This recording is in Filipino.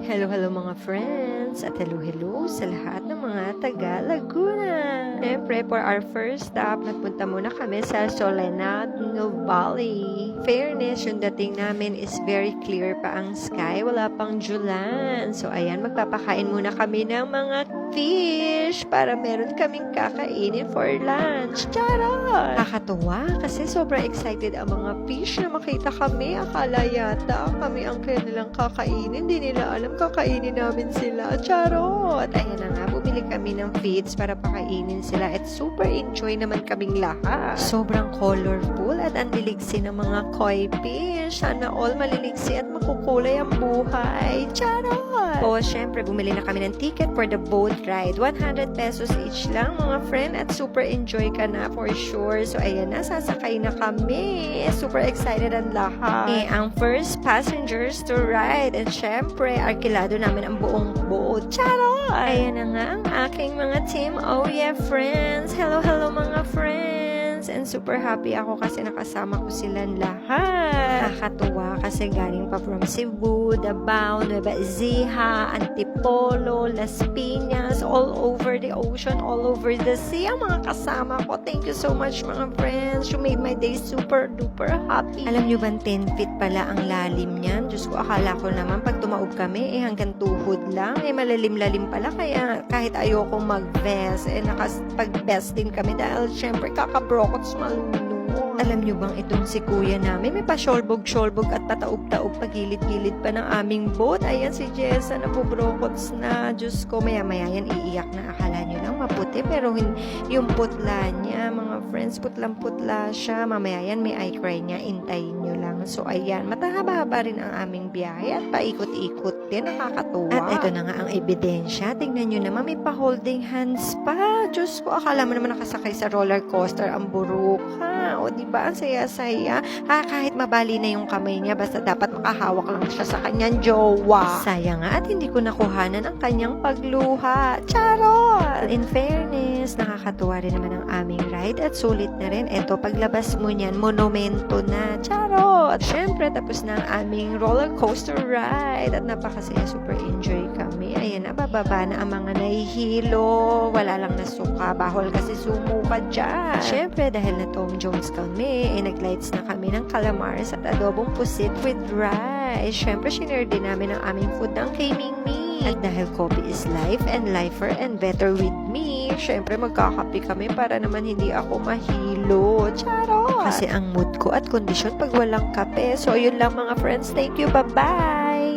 Hello mga friends at hello sa lahat ng mga taga Laguna. Siyempre, for our first stop, nagpunta muna kami sa Solenado Valley. Fairness, yung dating namin is very clear pa ang sky. Wala pang Julan. So, ayan, magpapakain muna kami ng mga fish para meron kaming kakainin for lunch. Charot! Nakakatuwa kasi sobrang excited ang mga fish na makita kami. Akala yata kami ang kanilang kakainin. Hindi nila alam kakainin namin sila. Charot! Ayan na nga, bumili kami ng feeds para pakainin sila at super enjoy naman kaming lahat. Sobrang colorful at ang liligsi ng mga koi fish. Sana all maliligsi at makukulay ang buhay. Charot! O, syempre, bumili na kami ng ticket for the boat ride. 100 pesos each lang, mga friend, at super enjoy ka na for sure. So, ayan na, sasakay na kami. Super excited ang lahat. Ang first passengers to ride. And syempre, arkilado namin ang buong boat. Charot! Ayan na nga ang aking mga team. Oh yeah, friends. Hello mga friends. And super happy ako kasi nakasama ko silang lahat. Nakakatuwa kasi galing pa from Cebu, Davao, Nueva Ecija, Antipolo, Las Piñas, all over the ocean, all over the sea. Ang mga kasama ko. Thank you so much mga friends. You made my day super duper happy. Alam nyo ba 10 feet pala ang lalim niyan? Diyos ko, akala ko naman pag tumaob kami, hanggang tuhod lang. Malalim-lalim pala. Kaya kahit ayoko mag-vest, nakapag-vest din kami dahil syempre kakabrokots malulunod. Alam nyo bang itong si kuya namin, may pa-sholbog at pataob-taob pagilid-gilid pa ng aming boat. Ayan si Jessa na bubrokots na. Diyos ko, maya-maya yan iiyak na. Akala nyo lang maputi, pero yung putla niya, mga friends, putlang-putla siya. Mamaya yan, may eye cry niya. Intayin nyo lang. So, ayan, matahaba-haba rin ang aming biyahe at paikot-ikot din. Nakakatuwa. At ito na nga ang ebidensya. Tingnan nyo naman, may pa-holding hands pa. Diyos ko, akala mo naman nakasakay sa roller coaster ang buruk, ha? O, diba? Ang saya-saya. Kahit mabali na yung kamay niya, basta dapat makahawak lang siya sa kanyang jowa. Sayang nga at hindi ko nakuhanan ang kanyang pagluha. Charot! In fairness, nakakatuwa rin naman ang aming ride at sulit na rin. Eto, paglabas mo niyan, monumento na. Charot! Siyempre, tapos na ang aming roller coaster ride at napakasaya, super enjoy kami. Ayan na, bababa na ang mga nahihilo. Wala lang nasuka. Bahol kasi sumuka dyan. Siyempre, dahil na Tom Jones kami, nag-lights na kami ng calamars at adobong pusit with rice. Siyempre, shinare din namin ang aming food ng kay Mingming. At dahil coffee is life and lifer and better with me, syempre magkakape kami para naman hindi ako mahilo. Charot! Kasi ang mood ko at kondisyon pag walang kape. So, yun lang mga friends. Thank you. Bye-bye!